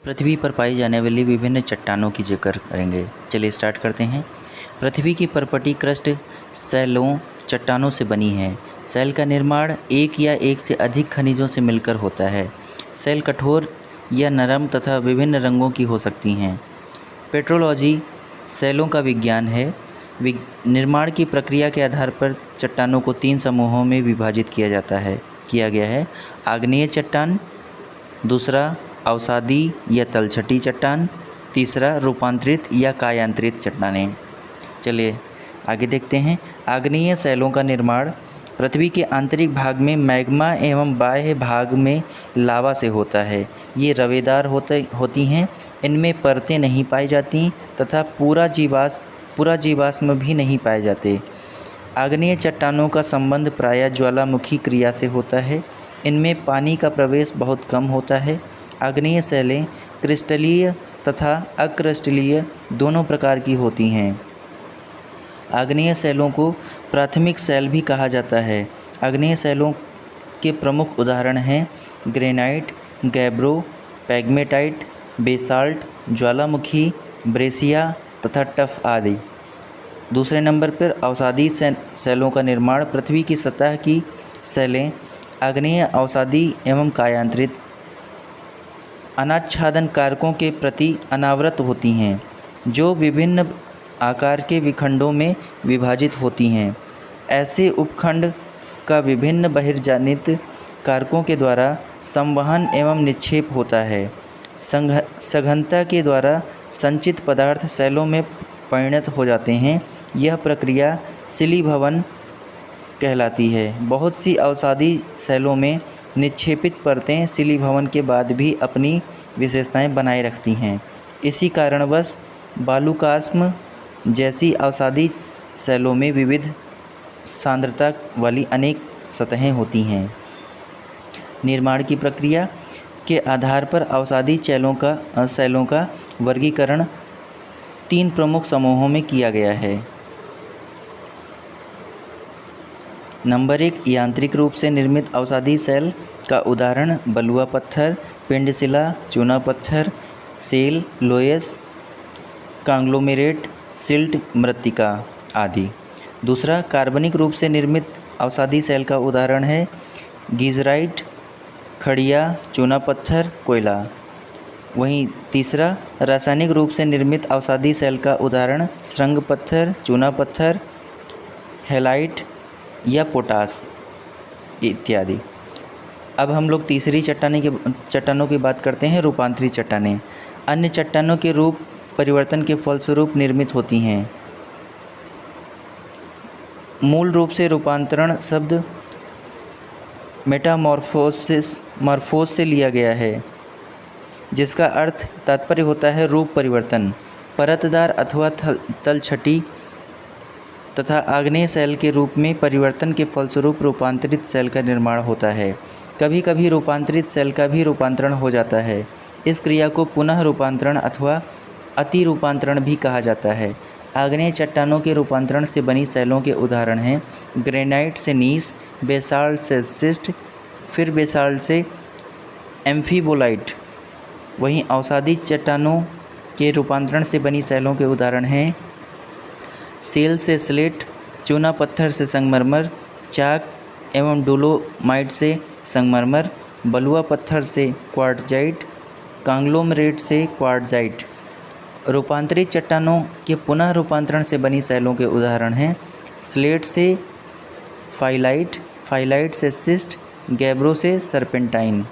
पृथ्वी पर पाई जाने वाली विभिन्न चट्टानों की जिक्र करेंगे। चलिए स्टार्ट करते हैं। पृथ्वी की परपटी क्रस्ट सैलों चट्टानों से बनी है। सैल का निर्माण एक या एक से अधिक खनिजों से मिलकर होता है। सैल कठोर या नरम तथा विभिन्न रंगों की हो सकती हैं। पेट्रोलॉजी सैलों का विज्ञान है। निर्माण की प्रक्रिया के आधार पर चट्टानों को 3 समूहों में विभाजित किया गया है। आग्नेय चट्टान, दूसरा अवसादी या तलछटी चट्टान, तीसरा रूपांतरित या कायांतरित चट्टानें। चलिए आगे देखते हैं। आग्नेय सैलों का निर्माण पृथ्वी के आंतरिक भाग में मैग्मा एवं बाह्य भाग में लावा से होता है। ये रवेदार होती हैं। इनमें परतें नहीं पाई जाती तथा पूरा जीवाश्म भी नहीं पाए जाते। आग्नेय चट्टानों का संबंध प्रायः ज्वालामुखी क्रिया से होता है। इनमें पानी का प्रवेश बहुत कम होता है। आग्नेय सैलें क्रिस्टलीय तथा अक्रिस्टलीय दोनों प्रकार की होती हैं। आग्नेय सैलों को प्राथमिक सैल भी कहा जाता है। आग्नेय सैलों के प्रमुख उदाहरण हैं ग्रेनाइट, गैब्रो, पैग्मेटाइट, बेसाल्ट, ज्वालामुखी, ब्रेसिया तथा टफ आदि। दूसरे नंबर पर अवसादी सैलों का निर्माण पृथ्वी की सतह की सैलें आग्नेय अवसादी एवं कायांतरित अनाच्छादन कारकों के प्रति अनावृत होती हैं, जो विभिन्न आकार के विखंडों में विभाजित होती हैं। ऐसे उपखंड का विभिन्न बहिर्जानित कारकों के द्वारा संवहन एवं निक्षेप होता है। सघनता के द्वारा संचित पदार्थ सैलों में परिणत हो जाते हैं। यह प्रक्रिया शिलीभवन कहलाती है। बहुत सी अवसादी सैलों में निक्षेपित परतें शिलीभवन के बाद भी अपनी विशेषताएं बनाए रखती हैं। इसी कारणवश बालुकास्म जैसी अवसादी सैलों में विविध सांद्रता वाली अनेक सतहें होती हैं। निर्माण की प्रक्रिया के आधार पर अवसादी सैलों का वर्गीकरण 3 प्रमुख समूहों में किया गया है। नंबर 1, यांत्रिक रूप से निर्मित अवसादी सैल का उदाहरण बलुआ पत्थर, पिंडशिला, चूना पत्थर, सेल, लोयस, कांग्लोमेरेट, सिल्ट, मृत्तिका आदि। दूसरा, कार्बनिक रूप से निर्मित अवसादी सैल का उदाहरण है गीजराइट, खड़िया, चूना पत्थर, कोयला। वहीं तीसरा, रासायनिक रूप से निर्मित अवसादी सैल का उदाहरण श्रृंग पत्थर, चूना पत्थर, हैलाइट या पोटास इत्यादि। अब हम लोग तीसरी चट्टानों की बात करते हैं, रूपांतरित चट्टानें। अन्य चट्टानों के रूप परिवर्तन के फलस्वरूप निर्मित होती हैं। मूल रूप से रूपांतरण शब्द मेटामॉर्फोस से लिया गया है, जिसका तात्पर्य होता है रूप परिवर्तन। परतदार अथवा तलछटी तथा आग्नेय सैल के रूप में परिवर्तन के फलस्वरूप रूपांतरित सैल का निर्माण होता है। कभी कभी रूपांतरित सैल का भी रूपांतरण हो जाता है। इस क्रिया को पुनः रूपांतरण अथवा अति रूपांतरण भी कहा जाता है। आग्नेय चट्टानों के रूपांतरण से बनी सैलों के उदाहरण हैं ग्रेनाइट से नीस, बेसाल्ट से शिस्ट, फिर बेसाल्ट से एम्फीबोलाइट। वहीं अवसादी चट्टानों के रूपांतरण से बनी सैलों के उदाहरण हैं सेल से स्लेट, चूना पत्थर से संगमरमर, चाक एवं डोलोमाइट से संगमरमर, बलुआ पत्थर से क्वार्ट्जाइट, कांग्लोमरेट से क्वार्ट्जाइट। रूपांतरित चट्टानों के पुनः रूपांतरण से बनी सैलों के उदाहरण हैं स्लेट से फाइलाइट, फाइलाइट से सिस्ट, गैब्रो से सर्पेंटाइन।